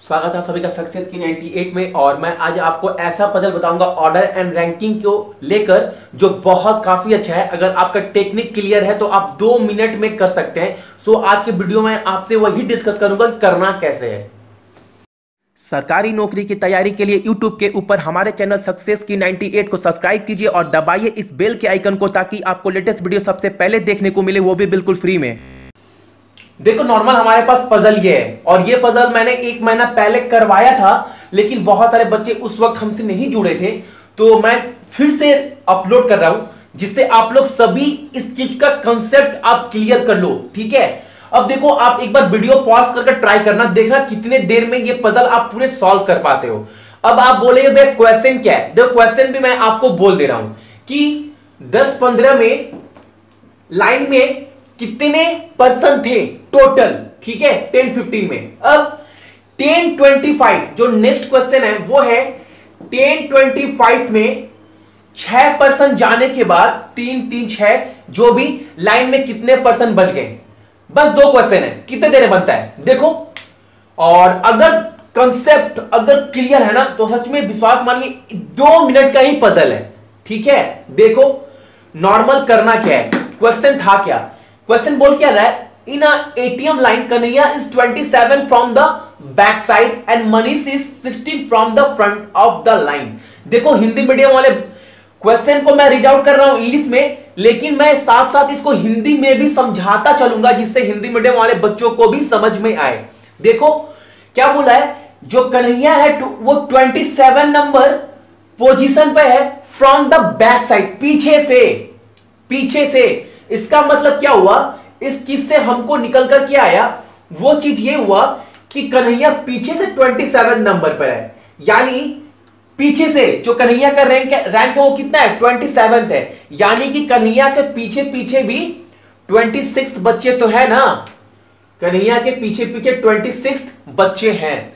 स्वागत है आप सभी का सक्सेस की 98 में। और मैं आज आपको ऐसा पजल बताऊंगा ऑर्डर एंड रैंकिंग को लेकर जो बहुत काफी अच्छा है। अगर आपका टेक्निक क्लियर है तो आप 2 मिनट में कर सकते हैं। सो आज के वीडियो में आपसे वही डिस्कस करूंगा कि करना कैसे है। सरकारी नौकरी की तैयारी के लिए YouTube के ऊपर हमारे चैनल सक्सेस की 98 को सब्सक्राइब कीजिए और दबाइए इस बेल के आइकन को, ताकि आपको लेटेस्ट वीडियो सबसे पहले देखने को मिले, वो भी बिल्कुल फ्री में। देखो नॉर्मल हमारे पास पजल ये है और ये पजल मैंने 1 महीना पहले करवाया था, लेकिन बहुत सारे बच्चे उस वक्त हमसे नहीं जुड़े थे, तो मैं फिर से अपलोड कर रहा हूं जिससे आप लोग सभी इस चीज का कंसेप्ट आप क्लियर कर लो। ठीक है, अब देखो आप एक बार वीडियो पॉज करके ट्राई करना, देखना कितने देर में ये पजल आप पूरे सॉल्व कर पाते हो। अब आप बोले भाई क्वेश्चन क्या है, देखो क्वेश्चन भी मैं आपको बोल दे रहा हूं कि 10-15 में लाइन में कितने पर्सन थे टोटल। ठीक है, 10-15 में। अब 10-25 जो नेक्स्ट क्वेश्चन है वो है 10-25 में 6 पर्सन जाने के बाद 3-3-6 जो भी लाइन में कितने पर्सन बच गए। बस 2 क्वेश्चन है, कितने देर में बनता है देखो। और अगर कंसेप्ट अगर क्लियर है ना तो सच में विश्वास मानिए 2 मिनट का ही पजल है। ठीक है, देखो नॉर्मल करना क्या है। क्वेश्चन था क्या, क्वेश्चन बोल क्या रहा है, इन अ ATM line Kanhaiya is 27 from the back side and Manish is 16 from the front of the line। देखो हिंदी मीडियम वाले क्वेश्चन को मैं रीड आउट कर रहा हूं इंग्लिश में, लेकिन मैं साथ साथ इसको हिंदी में भी समझाता चलूंगा जिससे हिंदी मीडियम वाले बच्चों को भी समझ में आए। देखो क्या बोला है, जो कन्हैया है वो 27 नंबर पोजीशन पे है फ्रॉम द बैक साइड, पीछे से। इसका मतलब क्या हुआ, इस चीज से हमको निकल कर क्या आया, वो चीज ये हुआ कि कन्हैया पीछे से 27 नंबर पर है, यानी पीछे से जो कन्हैया का रैंक है वो कितना है, 27 है। यानी कि कन्हैया के पीछे भी 26 बच्चे तो है ना, कन्हैया के पीछे 26 बच्चे हैं।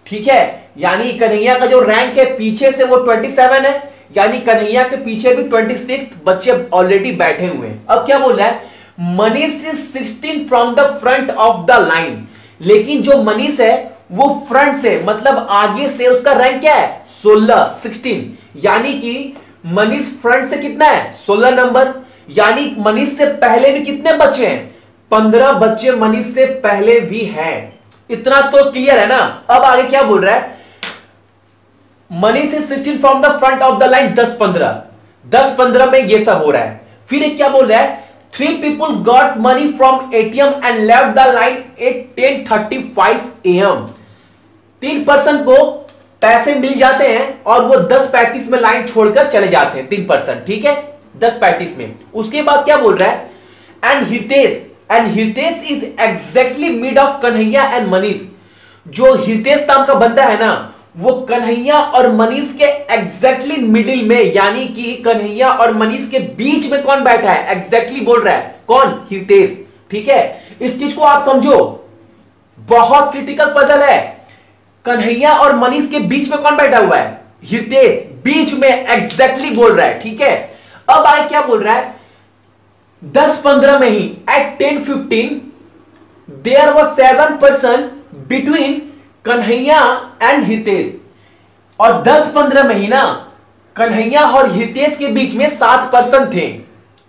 ठीक है, यानी कन्हैया का जो रैंक है पीछे से वो 27 है, यानी कन्हैया के पीछे भी 26 बच्चे ऑलरेडी बैठे हुए हैं। अब क्या बोल रहा है, Manish is 16 from the front of the line. लेकिन जो मनीष है वो फ्रंट से मतलब आगे से उसका रैंक क्या है, 16। यानी कि मनीष फ्रंट से कितना है, 16 नंबर। यानी मनीष से पहले भी कितने बच्चे हैं, 15 बच्चे मनीष से पहले भी हैं। इतना तो क्लियर है ना। अब आगे क्या बोल रहा है, Manish is 16 from the front of the line 10-15 में ये सब हो रहा है। फिर एक क्या बोल रहा है, 3 people got money from ATM and left the line at 10:35 AM। 3 person को पैसे मिल जाते हैं और वो 10:35 में लाइन छोड़कर चले जाते हैं 3 पर्सन। ठीक है, 10:35 में। उसके बाद क्या बोल रहा है, and Hitesh is exactly mid of Kanhaiya and Manish. जो हितेश नाम का बंदा है ना वो कन्हैया और मनीष के एग्जैक्टली मिडिल में, यानी कि कन्हैया और मनीष के बीच में कौन बैठा है, एग्जैक्टली बोल रहा है कौन, हितेश। ठीक है, इस चीज को आप समझो, बहुत क्रिटिकल पजल है। कन्हैया और मनीष के बीच में कौन बैठा हुआ है, हितेश, बीच में एग्जैक्टली बोल रहा है। ठीक है, अब आए क्या बोल रहा है, 10-15 में ही at 10:15 there was 7 person between Kanhaiya and Hitesh. और 10-15 में ही ना कन्हैया और हितेश के बीच में 7 पर्सन थे।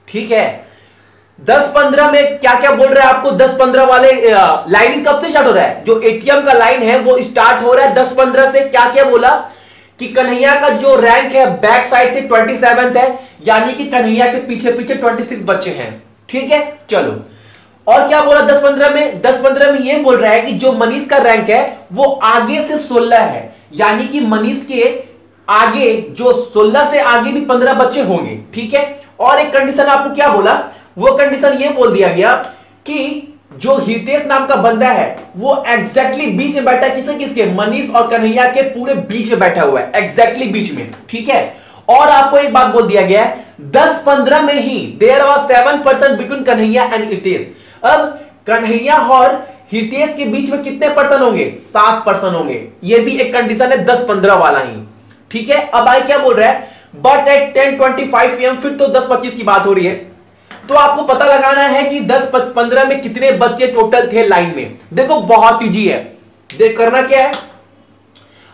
ठीक है, 10-15 में क्या क्या बोल रहा है आपको, 10-15 वाले लाइनिंग कब से स्टार्ट हो रहा है, जो ATM का लाइन है वो स्टार्ट हो रहा है 10-15 से। क्या क्या बोला कि कन्हैया का जो रैंक है बैक साइड से 27 है, यानी कि कन्हैया के पीछे 26 बच्चे हैं। ठीक है, चलो और क्या बोला 10-15 में, 10-15 में ये बोल रहा है कि जो मनीष का रैंक है वो आगे से 16 है, यानी कि मनीष के आगे जो 16 से आगे भी 15 बच्चे होंगे। ठीक है, और एक कंडीशन आपको क्या बोला, वो कंडीशन ये बोल दिया गया कि जो हितेश नाम का बंदा है वो एग्जैक्टली बीच में बैठा है, किसके, मनीष और कन्हैया के पूरे बीच में बैठा हुआ है, एग्जैक्टली बीच में। ठीक है, और आपको एक बात बोल दिया गया है 10-15 में ही there was 7 person between Kanhaiya and Hitesh. अब कन्हैया और हितेश के बीच में कितने पर्सन होंगे, 7 पर्सन होंगे। ये भी एक कंडीशन है 10-15 वाला ही। ठीक है, अब आई क्या बोल रहा है, बट एट 10:25 AM, फिर तो 10-25 की बात हो रही है, तो आपको पता लगाना है कि 10-15 में कितने बच्चे टोटल थे लाइन में। देखो बहुत इजी है, देख करना क्या है,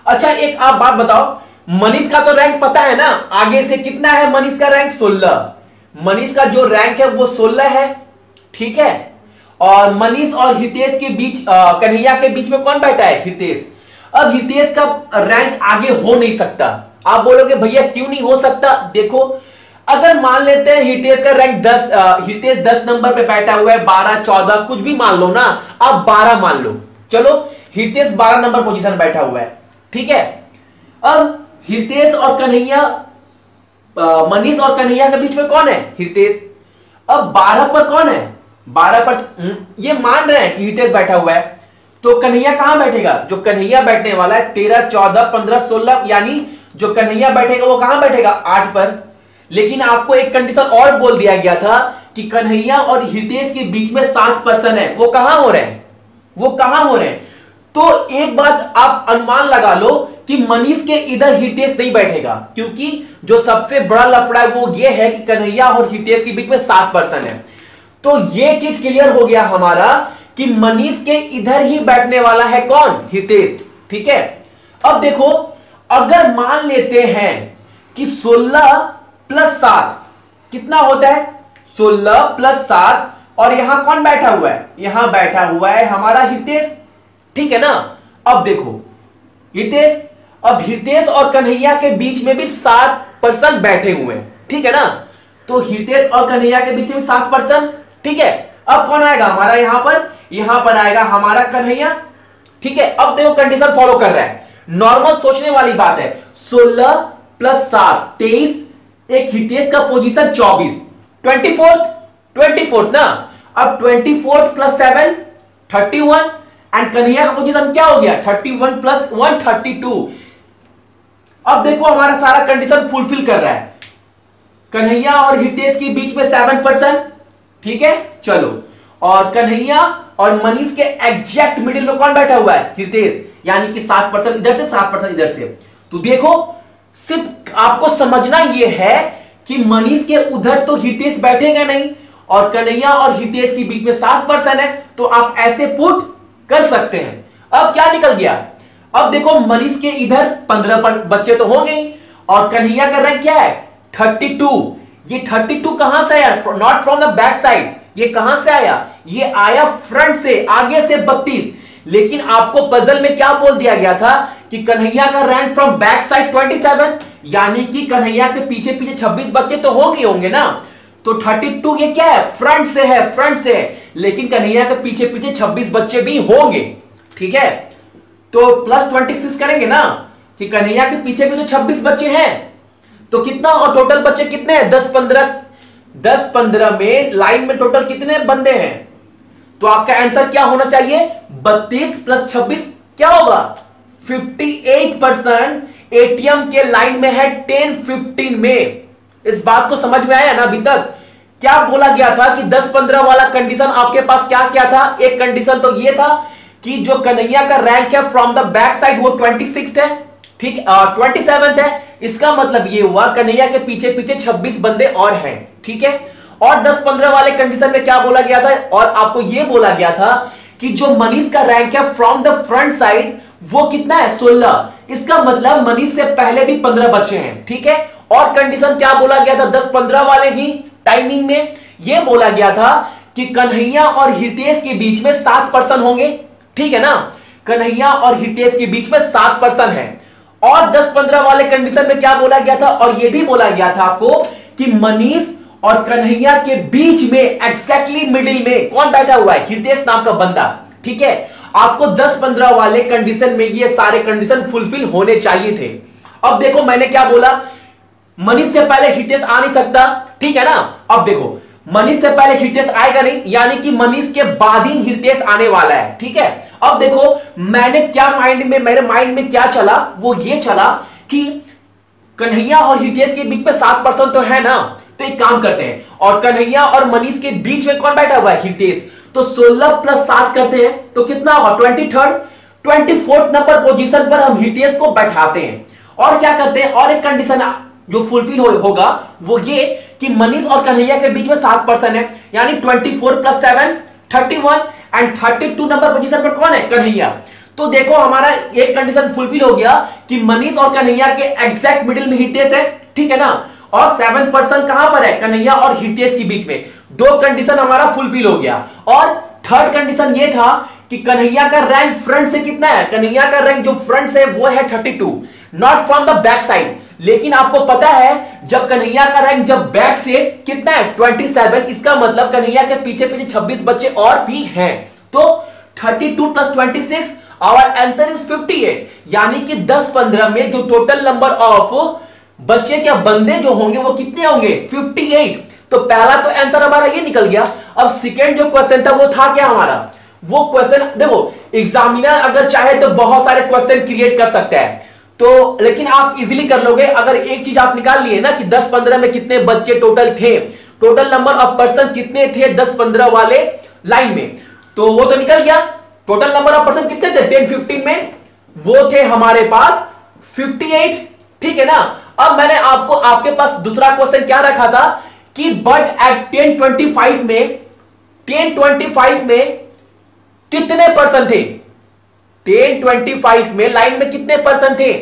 अच्छा एक आप बात बताओ, मनीष का तो रैंक पता है ना, आगे से कितना है मनीष का रैंक? 16। मनीष का जो रैंक है वो 16 है, ठीक है। और मनीष और हितेश के बीच, कन्हैया के बीच में कौन बैठा है? हितेश। अब हितेश का रैंक आगे हो नहीं सकता। आप बोलोगे भैया क्यों नहीं हो सकता? देखो, अगर मान लेते हैं हितेश का रैंक 10, हितेश 10 नंबर पे बैठा हुआ है, 12, 14 कुछ भी मान लो ना, आप 12 मान लो, चलो हितेश 12 नंबर पोजीशन बैठा हुआ है, ठीक है। अब हितेश और कन्हैया, मनीष और कन्हैया के बीच में कौन है? हितेश। अब 12 पर कौन है? 12 पर ये मान रहे हैं कि हितेश बैठा हुआ है, तो कन्हैया कहां बैठेगा? जो कन्हैया बैठने वाला है 13, 14, 15, 16, यानी जो कन्हैया बैठेगा वो कहां बैठेगा? 8 पर। लेकिन आपको एक कंडीशन और बोल दिया गया था कि कन्हैया और हितेश के बीच में 7% है, वो कहां हो रहे हैं? वो कहां हो रहे हैं? तो एक बात आप अनुमान लगा लो कि मनीष के इधर हितेश नहीं बैठेगा, क्योंकि जो सबसे बड़ा लफड़ा है वो ये है कि कन्हैया और हितेश के बीच में 7% है। तो ये चीज क्लियर हो गया हमारा कि मनीष के इधर ही बैठने वाला है कौन? हितेश, ठीक है। अब देखो, अगर मान लेते हैं कि 16 प्लस 7 कितना होता है? 16 प्लस 7, और यहां कौन बैठा हुआ है? यहां बैठा हुआ है हमारा हितेश, ठीक है ना। अब देखो हितेश, अब हितेश और कन्हैया के बीच में भी 7% बैठे हुए हैं, ठीक है ना। तो हितेश और कन्हैया के बीच में 7%, ठीक है। अब कौन आएगा हमारा? यहां पर आएगा हमारा कन्हैया, ठीक है। अब देखो कंडीशन फॉलो कर रहा है, नॉर्मल सोचने वाली बात है। 16 प्लस 7 23, एक हितेश का पोजीशन 24, 24th ना। अब 24th प्लस 7 31, एंड कन्हैया का पोजीशन क्या हो गया? 31 प्लस 1 32। अब देखो हमारा सारा कंडीशन फुलफिल कर रहा है, कन्हैया और हितेश के बीच में 7%, ठीक है। चलो, और कन्हैया और मनीष के एग्जैक्ट मिडिल में कौन बैठा हुआ है? हितेश, यानी कि 7% इधर से 7% इधर से। तो देखो, सिर्फ आपको समझना यह है कि मनीष के उधर तो हितेश बैठेगा नहीं, और कन्हैया और हितेश के बीच में 7% है, तो आप ऐसे पुट कर सकते हैं। अब क्या निकल गया? अब देखो मनीष के इधर 15 बच्चे तो होंगे, और कन्हैया का रैंक क्या है? 32। ये 32 कहां से आया? Not from the back side. ये कहां से आया? ये आया फ्रंट से, आगे से 32। लेकिन आपको पजल में क्या बोल दिया गया था कि कन्हैया का रैंक फ्रॉम बैक साइड 27, यानी कि कन्हैया के पीछे पीछे 26 बच्चे तो होंगे ना। तो 32 ये क्या है? फ्रंट से है, फ्रंट से है, लेकिन कन्हैया के पीछे पीछे 26 बच्चे भी होंगे, ठीक है। तो प्लस 26 करेंगे ना, कि कन्हैया के पीछे भी तो 26 बच्चे हैं, तो कितना, और टोटल बच्चे कितने हैं? 10-15 में लाइन में टोटल कितने बंदे हैं? तो आपका आंसर क्या होना चाहिए? 32 प्लस 26 क्या होगा? 58% एटीएम के लाइन में है 10-15 में। इस बात को समझ में आया ना अभी तक? क्या बोला गया था कि 10-15 वाला कंडीशन आपके पास क्या क्या था? एक कंडीशन तो ये था कि जो कन्हैया का रैंक है फ्रॉम द बैक साइड वो 26 है, ठीक, 27 है। इसका मतलब ये हुआ कन्हैया के पीछे पीछे 26 बंदे और हैं, ठीक है। और 10-15 वाले कंडीशन में क्या बोला गया था? और आपको यह बोला गया था कि जो मनीष का रैंक है फ्रॉम द फ्रंट साइड वो कितना है? 16। इसका मतलब मनीष से पहले भी 15 बच्चे हैं, ठीक है। और कंडीशन क्या बोला गया था? 10-15 वाले ही टाइमिंग में यह बोला गया था कि कन्हैया और हितेश के बीच में 7% होंगे, ठीक है ना। कन्हैया और हितेश के बीच में 7% है। और 10-15 वाले कंडीशन में क्या बोला गया था? और यह भी बोला गया था आपको कि मनीष और कन्हैया के बीच में एग्जैक्टली मिडिल में कौन बैठा हुआ है? हितेश नाम का बंदा, ठीक है। आपको 10-15 वाले कंडीशन में ये सारे कंडीशन फुलफिल होने चाहिए थे। अब देखो मैंने क्या बोला, मनीष से पहले हितेश आ नहीं सकता, ठीक है ना। अब देखो मनीष से पहले हितेश आएगा नहीं, यानी कि मनीष के बाद ही हितेश आने वाला है, ठीक है। अब देखो मैंने क्या मेरे माइंड में क्या चला, वो ये चला कि कन्हैया और हितेश के बीच में 7% तो है ना, तो एक काम करते हैं, और कन्हैया और मनीष के बीच में कौन बैठा हुआ है? हितेश। तो 16 प्लस 7 करते हैं तो कितना होगा? 24th नंबर पोजीशन पर हम हितेश को बैठाते हैं। और क्या करते हैं, और एक कंडीशन जो फुलफिल होगा वो ये कि मनीष और कन्हैया के बीच में 7% है, यानी 24 प्लस 7 31, एंड 32 नंबर पोजीशन पर कौन है? कन्हैया। तो देखो हमारा एक कंडीशन फुलफिल हो गया कि मनीष और कन्हैया के एग्जैक्ट मिडिल में हितेश है, ठीक है ना, और 7% कहां पर है, कन्हैया और हितेश के बीच में। दो कंडीशन हमारा फुलफिल हो गया। और थर्ड कंडीशन ये था कि कन्हैया का रैंक फ्रंट से कितना है, कन्हैया का रैंक जो फ्रंट से वो है 32, not from the back side. लेकिन आपको पता है जब कन्हैया का रैंक जब बैक से कितना है 27, इसका मतलब कन्हैया के पीछे पीछे 26 बच्चे और भी हैं। तो 32 + 26 आवर आंसर इज 58, यानी कि 10-15 में जो टोटल नंबर ऑफ बच्चे क्या बंदे जो होंगे वो कितने होंगे 58। तो पहला तो आंसर हमारा ये निकल गया। अब सेकेंड जो क्वेश्चन था वो था क्या हमारा, वो क्वेश्चन देखो एग्जामिनर अगर चाहे तो बहुत सारे क्वेश्चन क्रिएट कर सकता है, तो लेकिन आप इजीली कर लोगे अगर एक चीज आप निकाल लिए ना कि 10-15 में कितने बच्चे टोटल थे, टोटल नंबर ऑफ पर्सन कितने थे 10-15 वाले लाइन में, तो वो तो निकल गया। टोटल नंबर ऑफ पर्सन कितने थे 10-15 में, वो थे हमारे पास 58, ठीक है ना। अब मैंने आपको आपके पास दूसरा क्वेश्चन क्या रखा था कि बट एट 10-25 में 10-25 में कितने पर्सन थे, 10-25 में लाइन में कितने पर्सन थे।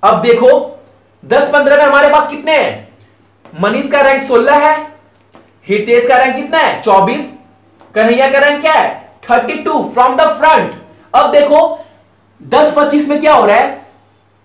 अब देखो 10-15 में हमारे पास कितने हैं, मनीष का रैंक 16 है, हितेश का रैंक कितना है 24, कन्हैया का रैंक क्या है 32 फ्रॉम द फ्रंट। अब देखो 10-25 में क्या हो रहा है,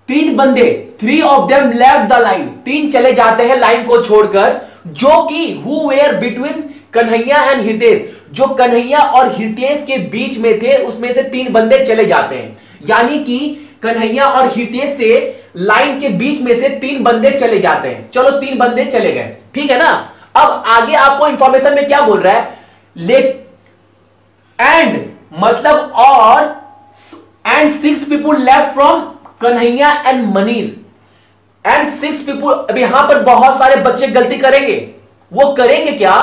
3 बंदे 3 of them left the line, 3 चले जाते हैं लाइन को छोड़कर, जो कि who were between Kanhaiya and Hitesh, जो कन्हैया और हितेश के बीच में थे उसमें से 3 बंदे चले जाते हैं, यानी कि कन्हैया और हितेश से लाइन के बीच में से 3 बंदे चले जाते हैं। चलो 3 बंदे चले गए, ठीक है ना। अब आगे आपको इंफॉर्मेशन में क्या बोल रहा है, ले एंड मतलब और and 6 people left from Kanhaiya and Manish and 6 people. अब यहां पर बहुत सारे बच्चे गलती करेंगे, वो करेंगे क्या,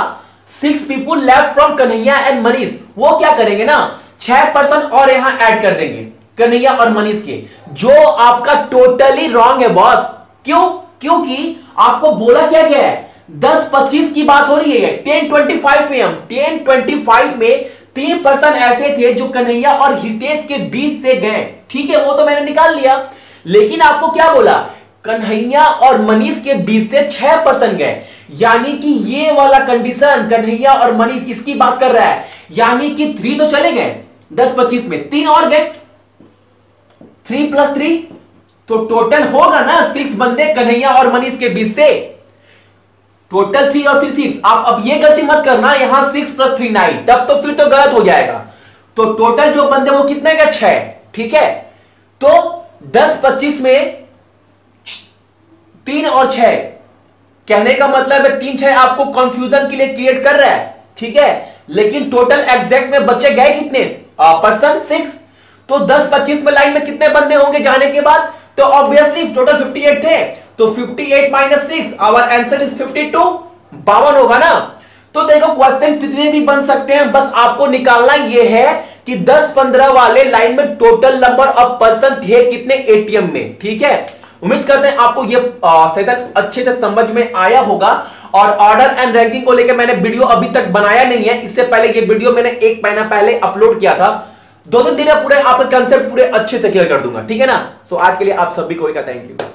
6 people left from Kanhaiya and Manish, वो क्या करेंगे ना 6 पर्सन और यहां ऐड कर देंगे कन्हैया और मनीष के, जो आपका टोटली रॉन्ग है बॉस। क्यों, क्योंकि आपको बोला क्या गया है 10-25 की बात हो रही है, 10-25 में हम 10-25 में 3 पर्सन ऐसे थे जो कन्हैया और हितेश के बीच से गए, ठीक है, वो तो मैंने निकाल लिया। लेकिन आपको क्या बोला, कन्हैया और मनीष के बीच से 6 पर्सन गए, यानी कि ये वाला कंडीशन कन्हैया और मनीष इसकी बात कर रहा है, यानी कि 3 तो चले गए 10-25 में, 3 और गए, 3 + 3 तो टोटल होगा ना 6 बंदे कन्हैया और मनीष के बीच से, टोटल 3 और 3 6। आप अब ये गलती मत करना यहां 6 + 3 9, तब तो फिर तो गलत हो जाएगा। तो टोटल जो बंदे वो कितने का 6, ठीक है। तो 10-25 में 3 और 6, कहने का मतलब है 3-6 आपको कंफ्यूजन के लिए क्रिएट कर रहा है, ठीक है, लेकिन टोटल एग्जैक्ट में बच्चे गए कितने पर्सन 6। तो 10-25 में लाइन में कितने बंदे होंगे जाने के बाद, तो ऑब्वियसली टोटल 58 थे, तो 58 - 6 आवर आंसर इज 52, 52 होगा ना। तो देखो क्वेश्चन कितने भी बन सकते हैं, बस आपको निकालना यह है कि 10-15 वाले लाइन में टोटल नंबर ऑफ पर्सन थे कितने एटीएम में, ठीक है। उम्मीद करते हैं आपको ये सेशन अच्छे से समझ में आया होगा। और ऑर्डर एंड रैंकिंग को लेकर मैंने वीडियो अभी तक बनाया नहीं है, इससे पहले ये वीडियो मैंने 1 महीना पहले अपलोड किया था, 2-3 दिन में पूरे आपका कंसेप्ट पूरे अच्छे से क्लियर कर दूंगा, ठीक है ना। सो आज के लिए आप सभी को थैंक यू।